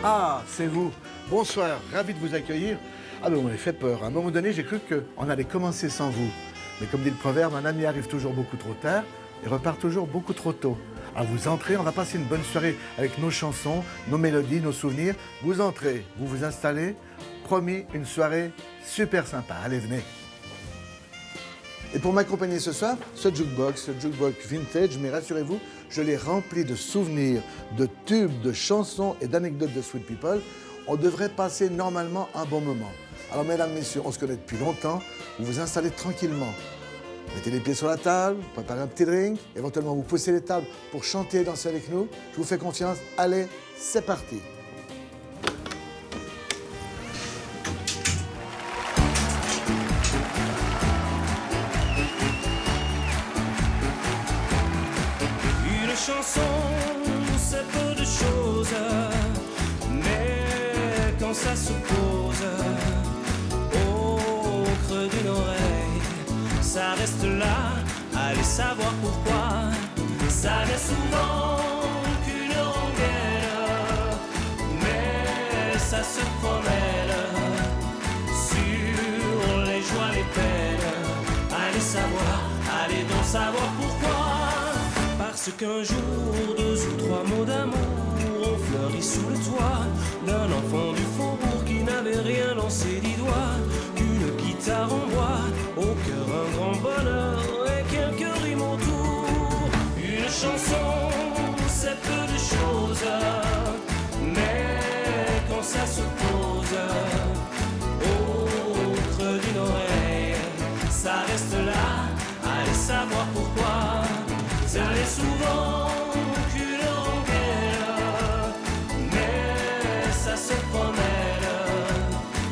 Ah, c'est vous. Bonsoir, ravi de vous accueillir. Ah ben, vous m'avez fait peur. À un moment donné, j'ai cru qu'on allait commencer sans vous. Mais comme dit le proverbe, un ami arrive toujours beaucoup trop tard et repart toujours beaucoup trop tôt. Alors vous entrez, on va passer une bonne soirée avec nos chansons, nos mélodies, nos souvenirs. Vous entrez, vous vous installez. Promis, une soirée super sympa. Allez, venez. Et pour m'accompagner ce soir, ce jukebox vintage, mais rassurez-vous, je l'ai rempli de souvenirs, de tubes, de chansons et d'anecdotes de Sweet People. On devrait passer normalement un bon moment. Alors mesdames, messieurs, on se connaît depuis longtemps, vous vous installez tranquillement. Mettez les pieds sur la table, préparez un petit drink, éventuellement vous poussez les tables pour chanter et danser avec nous. Je vous fais confiance, allez, c'est parti. Chanson, c'est peu de choses, mais quand ça se pose au creux d'une oreille, ça reste là, allez savoir pourquoi. Ça n'est souvent qu'une rengaine, mais ça se promène sur les joies, les peines. Allez savoir, allez donc savoir pourquoi. Parce qu'un jour, 2 ou 3 mots d'amour ont fleuri sous le toit d'un enfant du faubourg qui n'avait rien dans ses 10 doigts qu'une guitare en bois, au cœur un grand bonheur et quelques rimes autour. Une chanson, c'est peu de choses, mais quand ça se pose au creux d'une oreille, ça reste là, allez savoir pourquoi. Ça n'est souvent qu'une rengaine, mais ça se promène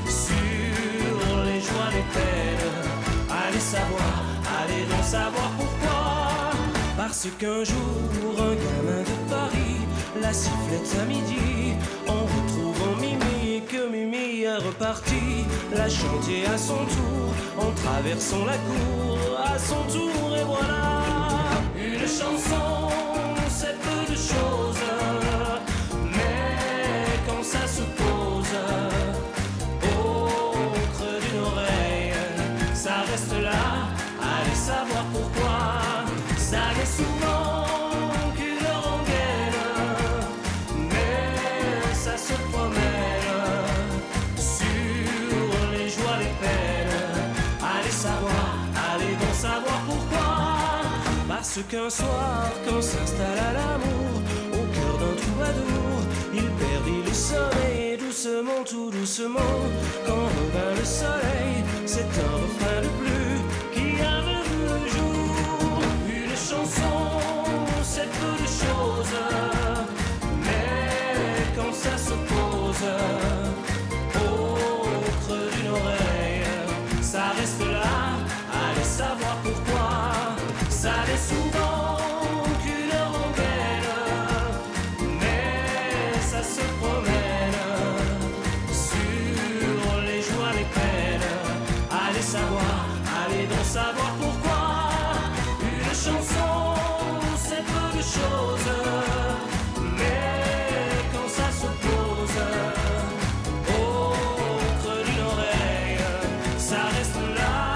sur les joies, les peines. Allez savoir, allez donc savoir pourquoi. Parce qu'un jour, un gamin de Paris, la sifflette à midi, en retrouvant Mimi, que Mimi est reparti, la chanter à son tour, en traversant la cour, à son tour, et voilà. Une chanson, c'est peu de choses, mais quand ça se pose au creux d'une oreille, ça reste là, allez savoir pourquoi. Ça n'est souvent qu'une rengaine, mais ça se promène sur les joies, les peines. Allez savoir, allez donc savoir pourquoi. Parce qu'un soir, quand s'installe à l'amour, au cœur d'un troubadour, il perdit le sommeil, doucement, tout doucement. Quand revint le soleil, c'est un refrain de plus qui avait vu le jour. Une chanson, c'est peu de choses, mais quand ça se pose au creux d'une oreille, ça reste là, allez savoir pourquoi. Ça n'est souvent qu'une rengaine, mais ça se promène sur les joies, les peines. Allez savoir, allez donc savoir pourquoi. Une chanson, c'est peu de choses, mais quand ça se pose au creux d'une oreille, ça reste là.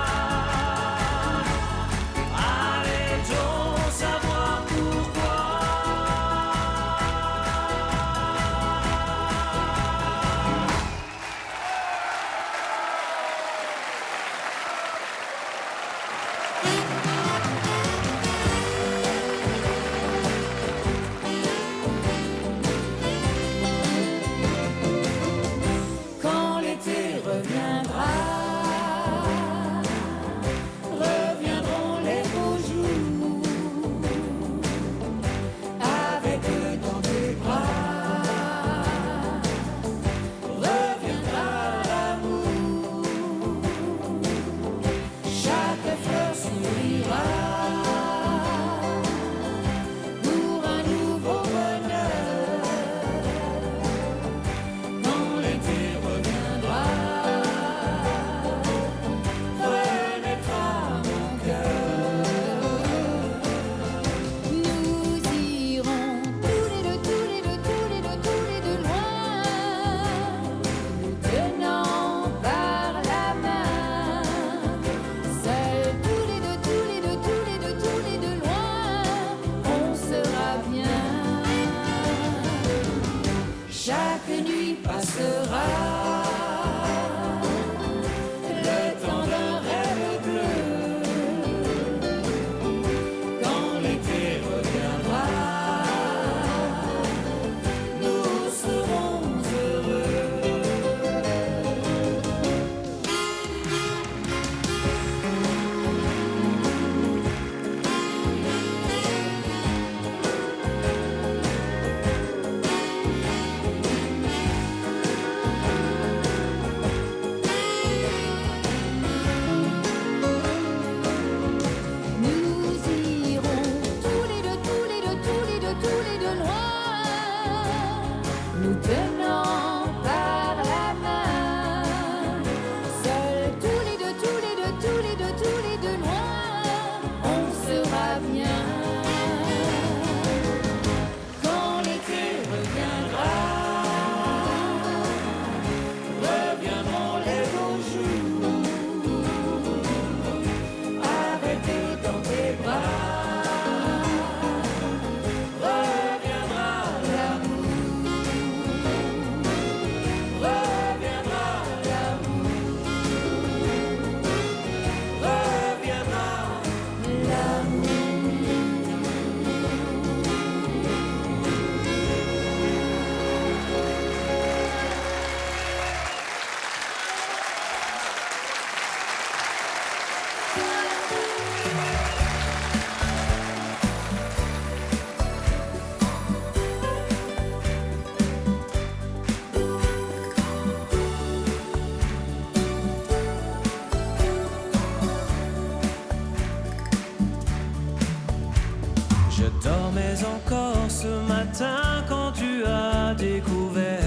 mais encore ce matin quand tu as découvert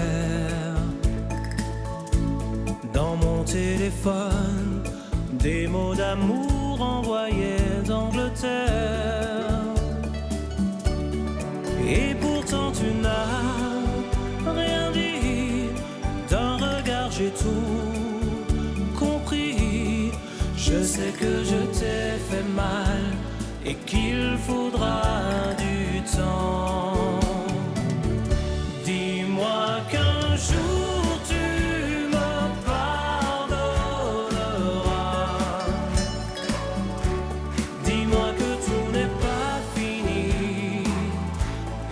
dans mon téléphone des mots d'amour envoyés d'Angleterre. Et pourtant tu n'as rien dit, d'un regard j'ai tout compris. Je sais que je t'ai fait mal et qu'il faudra du temps. Dis-moi qu'un jour tu me pardonneras. Dis-moi que tout n'est pas fini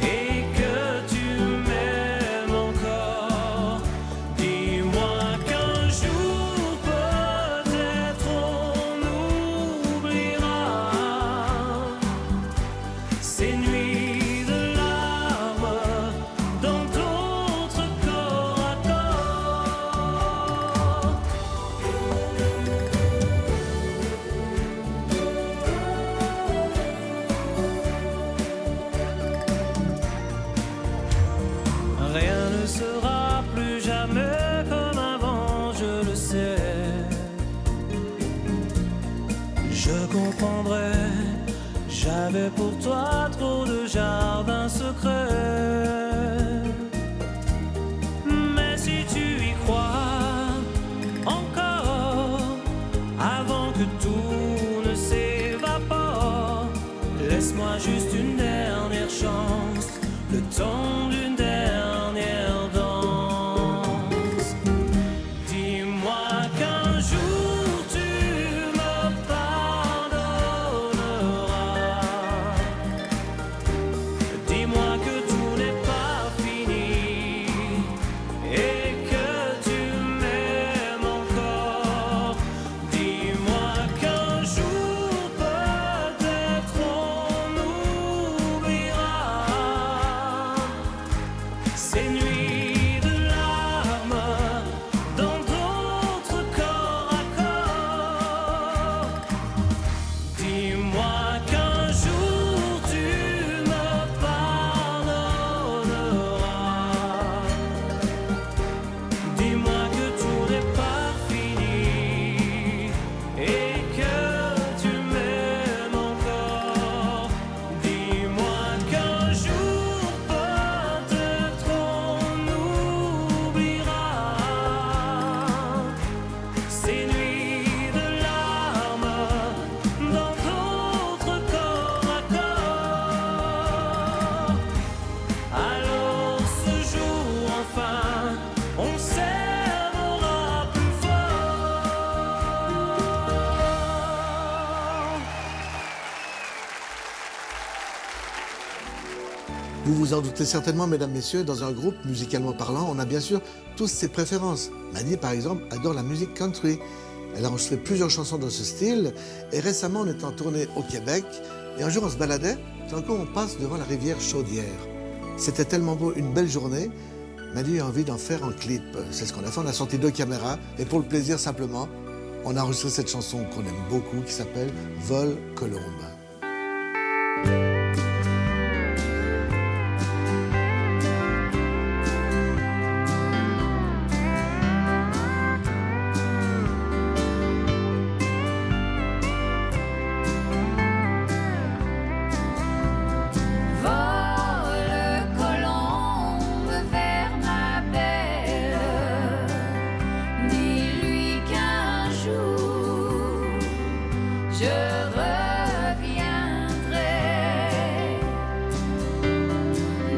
et que tu m'aimes encore. Dis-moi qu'un jour peut-être on oubliera ces nuits de larmes dans d'autres corps à corps. Rien ne sera plus jamais comme avant, je le sais. Je comprendrai, j'avais pour toi trop de jardins secrets. Mais si tu y crois encore, avant que tout ne s'évapore, laisse-moi juste une dernière chance, le temps d'une dernière danse. Dis-moi qu'un jour tu me pardonneras. Dis-moi que tout n'est pas fini et que tu m'aimes encore. Dis-moi qu'un jour peut-être on oubliera ces nuits de larmes dans d'autres corps à corps. Dis-moi qu'un jour tu me pardonneras. Dis-moi que tout n'est pas fini et que tu m'aimes encore. Dis-moi qu'un jour peut-être on oubliera ces nuits de larmes dans d'autres corps à corps. Alors ce jour enfin on s'aimera plus fort. Vous vous en doutez certainement, mesdames, messieurs, dans un groupe, musicalement parlant, on a bien sûr tous ses préférences. Maddy, par exemple, adore la musique country. Elle a enregistré plusieurs chansons dans ce style. Et récemment, on est en tournée au Québec. Et un jour, on se baladait. Tout d'un coup, on passe devant la rivière Chaudière. C'était tellement beau, une belle journée. Maddy a envie d'en faire un clip. C'est ce qu'on a fait. On a sorti 2 caméras. Et pour le plaisir, simplement, on a enregistré cette chanson qu'on aime beaucoup, qui s'appelle Vol Colombe. Vole colombe vers ma belle, dis-lui qu'un jour je reviendrai.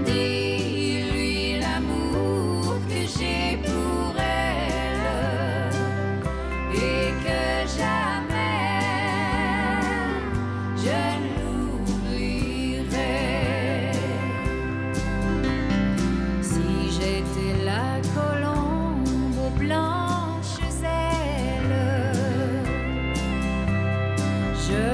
Dis-lui l'amour que j'ai pour elle et que jamais je n'oublierai. Si j'étais la colombe aux blanches ailes, je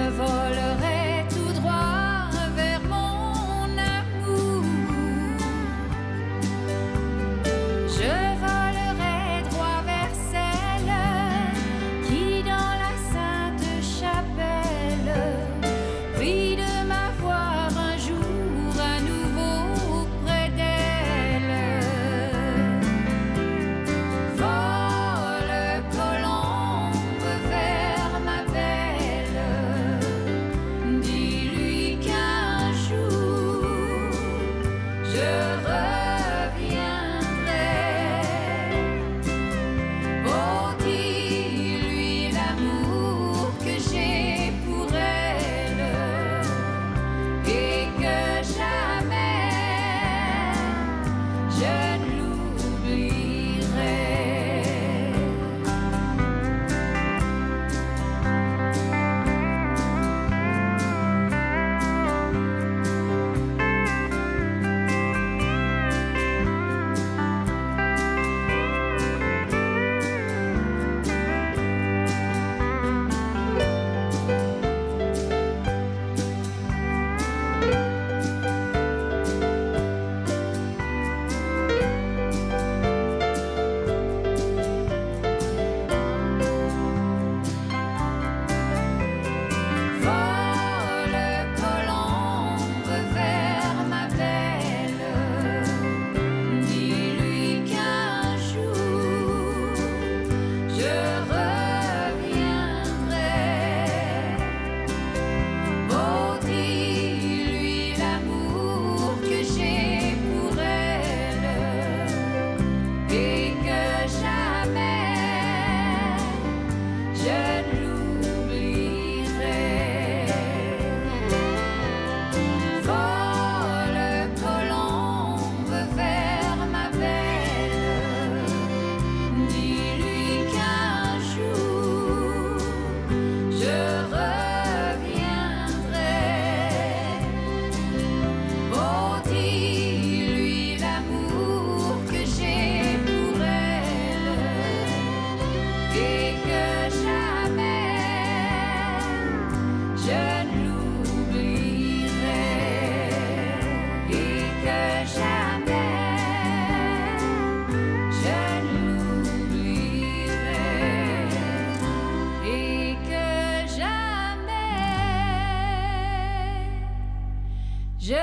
je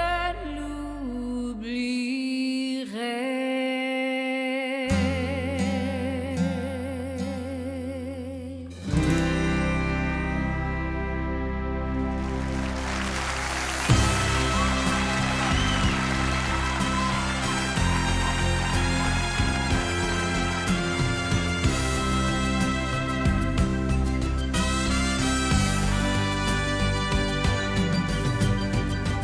l'oublierai.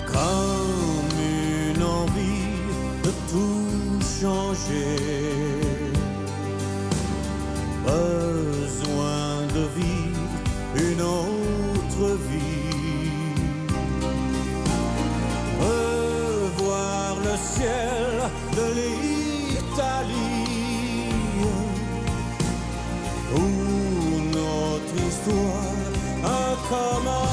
Comme une envie de tout changer, besoin de vivre une autre vie, revoir le ciel de l'Italie, où notre histoire a commencé.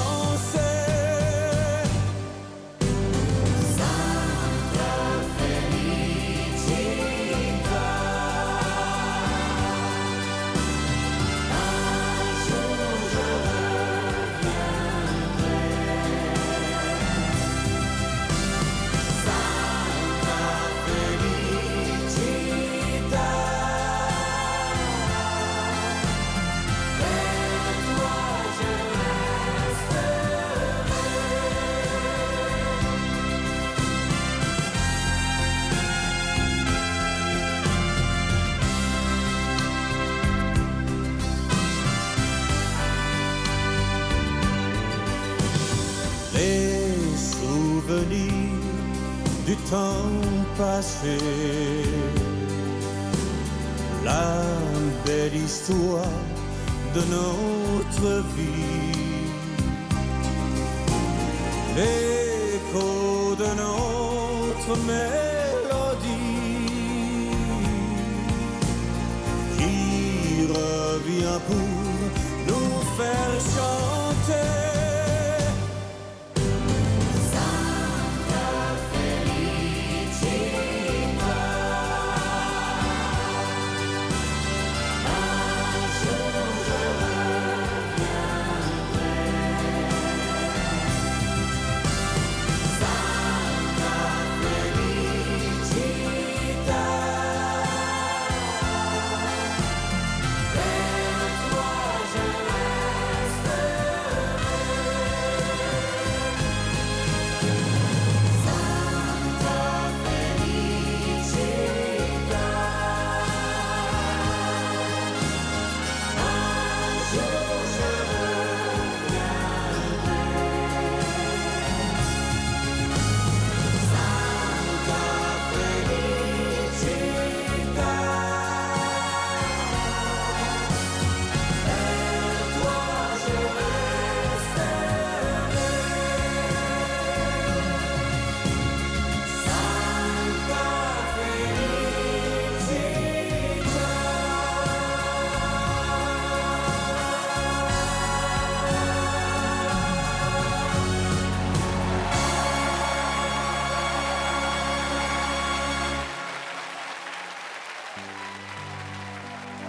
Les souvenirs du temps passé, la belle histoire de notre vie, l'écho de notre mélodie qui revient pour nous faire chanter.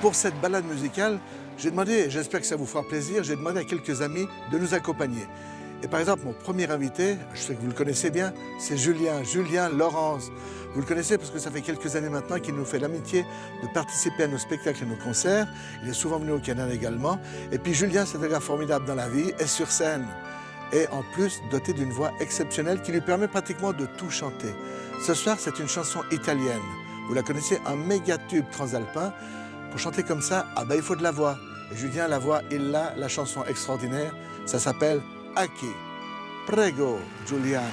Pour cette balade musicale, j'ai demandé, et j'espère que ça vous fera plaisir, j'ai demandé à quelques amis de nous accompagner. Et par exemple, mon premier invité, je sais que vous le connaissez bien, c'est Julien Laurens. Vous le connaissez parce que ça fait quelques années maintenant qu'il nous fait l'amitié de participer à nos spectacles et nos concerts. Il est souvent venu au Canada également. Et puis Julien, c'est un gars formidable dans la vie, est sur scène. Et en plus, doté d'une voix exceptionnelle qui lui permet pratiquement de tout chanter. Ce soir, c'est une chanson italienne. Vous la connaissez, un méga tube transalpin. Pour chanter comme ça, ah ben, il faut de la voix. Et Julien, la voix, il l'a, la chanson extraordinaire, ça s'appelle Aki. Prego, Giuliano.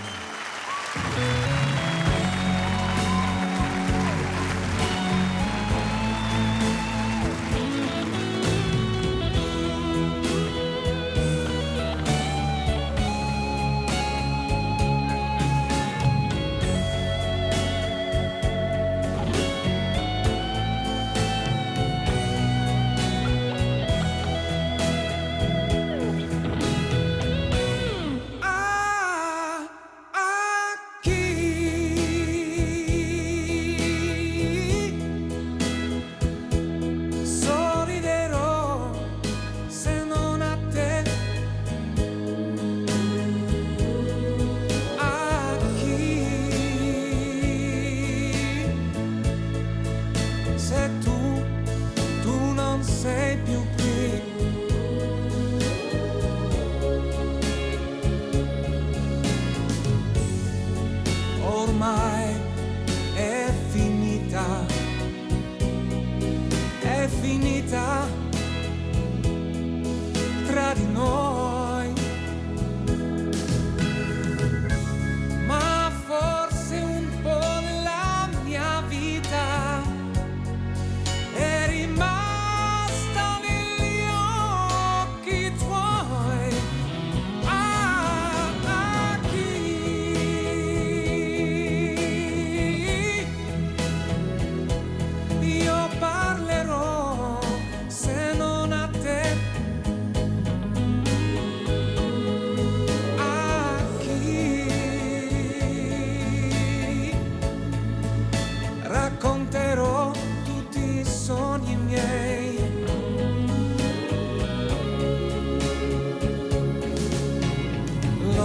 Aqui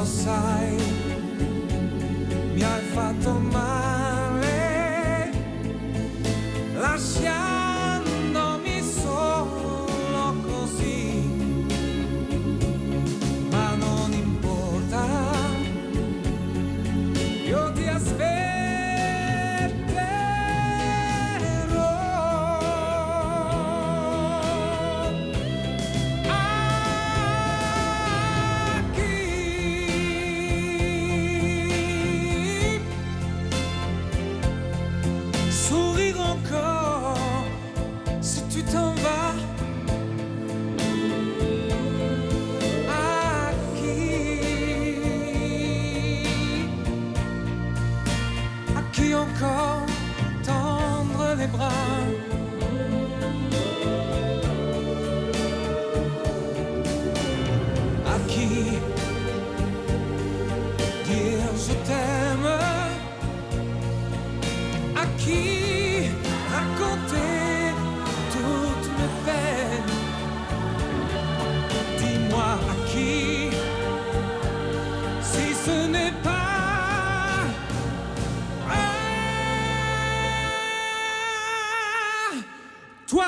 sai, mi hai fatto male, lasciandomi solo così, ma non importa, io ti aspetterò. Sourire encore si tu t'en vas. À qui encore tendre les bras? À qui dire je t'aime? À qui raconter toutes mes peines? Dis-moi à qui, si ce n'est pas toi.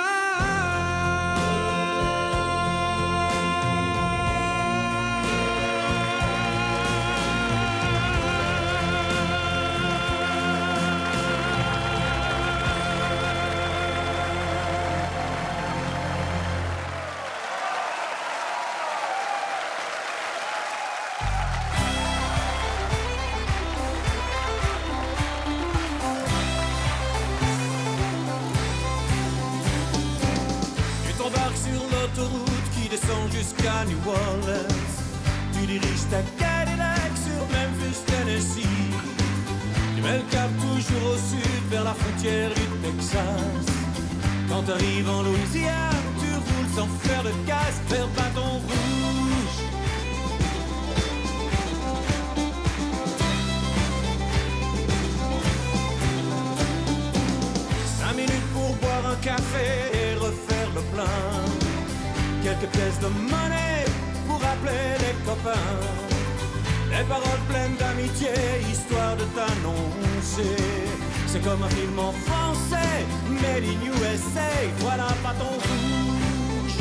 Tu t'embarques sur l'autoroute qui descend jusqu'à New Orleans. Tu diriges ta Cadillac sur Memphis, Tennessee. Tu mets le cap toujours au sud vers la frontière du Texas. Quand t'arrives en Louisiane, tu roules sans faire de casse vers Baton Rouge. Cinq minutes pour boire un café et refaire le plein. Quelques pièces de monnaie pour appeler les copains. Des paroles pleines d'amitié, histoire de t'annoncer. C'est comme un film en français, made in USA. Voilà Baton Rouge.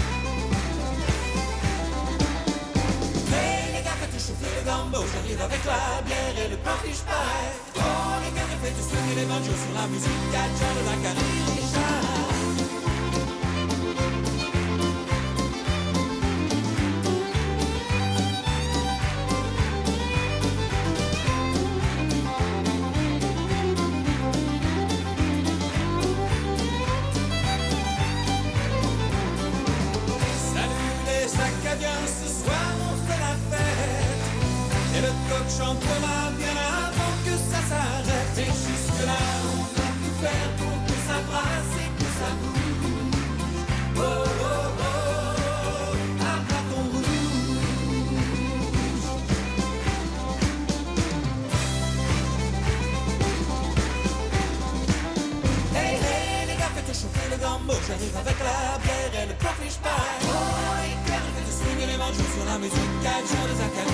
Hey les gars, faites chauffer le gambo. J'arrive avec la bière et le corniche pie. Oh les gars, faites swinguer les banjos sur la musique catcha de la Caricha. Ce soir on fait la fête et le coq chantera bien avant que ça s'arrête. Et jusque là on va tout faire pour que ça brasse et que ça bouge. Oh oh oh, à Baton Rouge. Hey hey les gars, faites chauffer le gambo. J'arrive avec la bière et le corniche pie. Oh les gars, swinguer les manches sur la musique, 4 jours de Zachary.